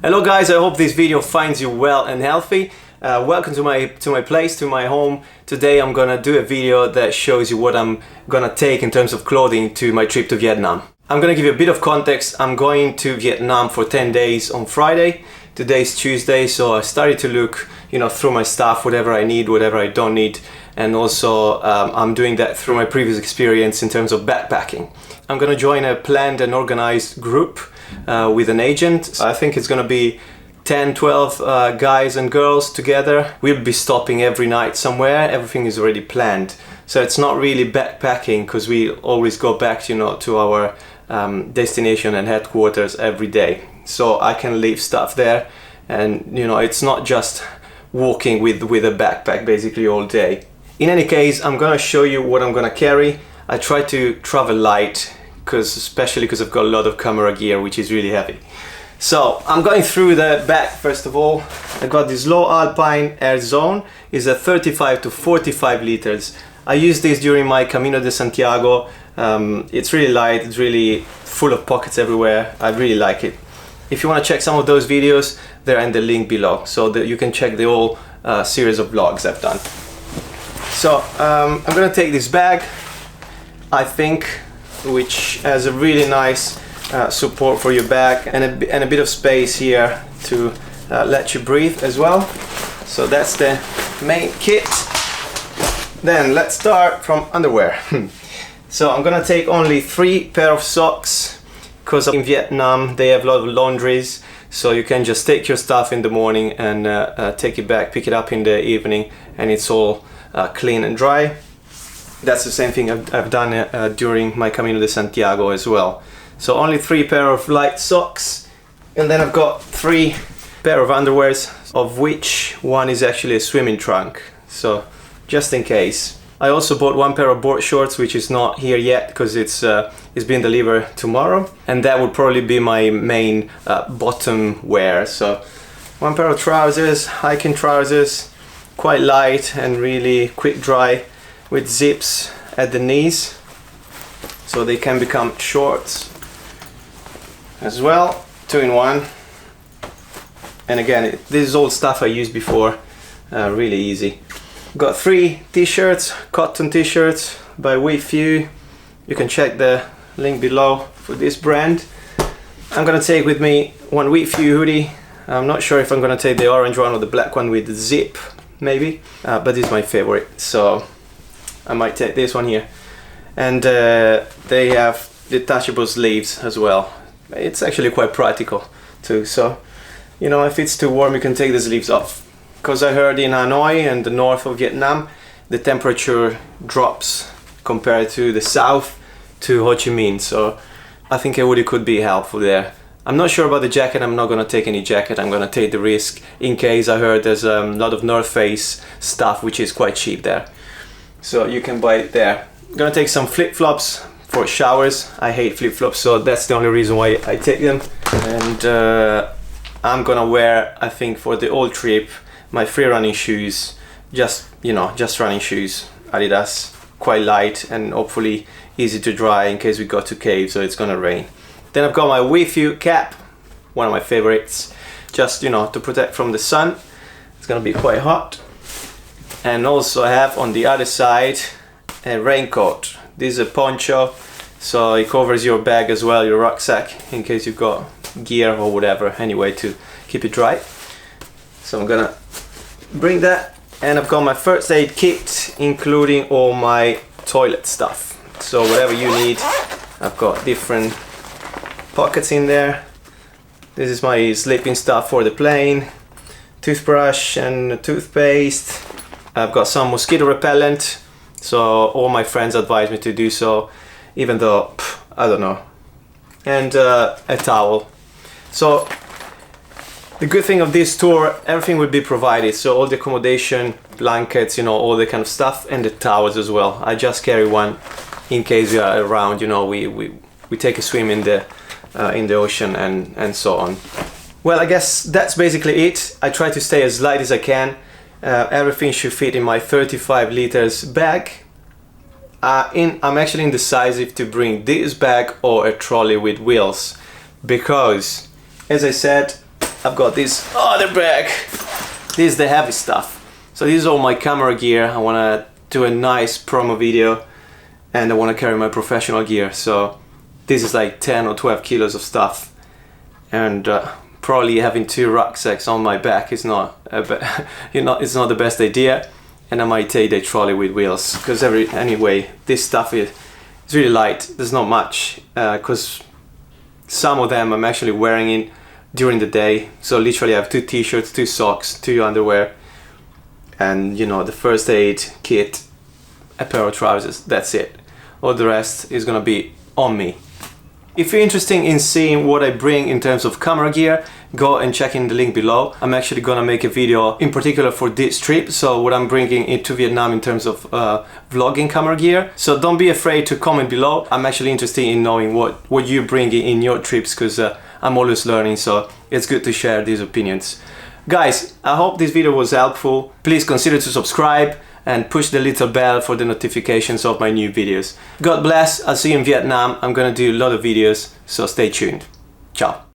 Hello guys, I hope this video finds you well and healthy. Welcome to my place, to my home. Today I'm gonna do a video that shows you what I'm gonna take in terms of clothing to my trip to Vietnam. I'm gonna give you a bit of context. I'm going to Vietnam for 10 days on Friday. Today's Tuesday, so I started to look, through my stuff, whatever I need, whatever I don't need. And also I'm doing that through my previous experience in terms of backpacking. I'm gonna join a planned and organized group with an agent. I think it's gonna be 10-12 guys and girls together. We'll be stopping every night somewhere. Everything is already planned, so it's not really backpacking because we always go back to our destination and headquarters every day, so I can leave stuff there. And it's not just walking with a backpack basically all day. In any case, I'm gonna show you what I'm gonna carry. I try to travel light, especially because I've got a lot of camera gear which is really heavy. So I'm going through the bag. First of all, I got this Low Alpine Air Zone. It's a 35 to 45 liters. I used this during my Camino de Santiago. It's really light, it's really full of pockets everywhere. I really like it. If you want to check some of those videos, they're in the link below, so that you can check the whole series of vlogs I've done. So I'm gonna take this bag, I think, which has a really nice support for your back and a bit of space here to let you breathe as well. So that's the main kit. Then let's start from underwear. So I'm gonna take only 3 pair of socks, because in Vietnam they have a lot of laundries, so you can just take your stuff in the morning and take it back, pick it up in the evening, and it's all clean and dry. That's the same thing I've done during my Camino de Santiago as well. So only 3 pair of light socks, and then I've got 3 pair of underwears, of which one is actually a swimming trunk, so just in case. I also bought 1 pair of board shorts, which is not here yet because it's being delivered tomorrow, and that would probably be my main bottom wear. So 1 pair of trousers, hiking trousers, quite light and really quick dry, with zips at the knees so they can become shorts as well, 2 in 1. And again, this is all stuff I used before, really easy. Got 3 t-shirts, cotton t-shirts by WeFew. You can check the link below for this brand. I'm gonna take with me 1 WeFew hoodie. I'm not sure if I'm gonna take the orange one or the black one with the zip, maybe, but this is my favorite, so I might take this one here. And they have detachable sleeves as well. It's actually quite practical too, so if it's too warm you can take the sleeves off. Because I heard in Hanoi and the north of Vietnam the temperature drops compared to the south to Ho Chi Minh, so I think a hoodie could be helpful there. I'm not sure about the jacket. I'm not gonna take any jacket. I'm gonna take the risk in case. I heard there's a lot of North Face stuff which is quite cheap there, so you can buy it there. I'm gonna take some flip-flops for showers. I hate flip-flops, so that's the only reason why I take them. And I'm gonna wear, I think, for the whole trip, my free running shoes, just running shoes, Adidas, quite light and hopefully easy to dry in case we go to caves or it's gonna rain. Then I've got my WeFew cap, one of my favorites, just to protect from the sun. It's gonna be quite hot. And also I have on the other side a raincoat. This is a poncho, so it covers your bag as well, your rucksack, in case you've got gear or whatever, anyway, to keep it dry. So I'm gonna bring that, and I've got my first aid kit, including all my toilet stuff. So whatever you need, I've got different pockets in there. This is my sleeping stuff for the plane, toothbrush and toothpaste. I've got some mosquito repellent, so all my friends advise me to do so, even though I don't know. And a towel. So the good thing of this tour, everything will be provided, so all the accommodation, blankets, all the kind of stuff, and the towels as well. I just carry one in case we are around, we take a swim in the ocean and so on. Well, I guess that's basically it. I try to stay as light as I can. Everything should fit in my 35 liters bag. I'm actually indecisive to bring this bag or a trolley with wheels, because as I said, I've got this other bag. This is the heavy stuff. So this is all my camera gear. I want to do a nice promo video and I want to carry my professional gear. So this is like 10 or 12 kilos of stuff. And probably having 2 rucksacks on my back is not, it's not the best idea. And I might take the trolley with wheels because anyway, this stuff is really light. There's not much because some of them I'm actually wearing it during the day. So literally I have 2 t-shirts, 2 socks, 2 underwear, and you know, the first aid kit, a pair of trousers, that's it. All the rest is gonna be on me. If you're interested in seeing what I bring in terms of camera gear, go and check in the link below. I'm actually gonna make a video in particular for this trip, so what I'm bringing into Vietnam in terms of vlogging camera gear. So don't be afraid to comment below. I'm actually interested in knowing what you bring in your trips, because I'm always learning, so it's good to share these opinions. Guys, I hope this video was helpful. Please consider to subscribe and push the little bell for the notifications of my new videos. God bless, I'll see you in Vietnam. I'm gonna do a lot of videos, so stay tuned. Ciao.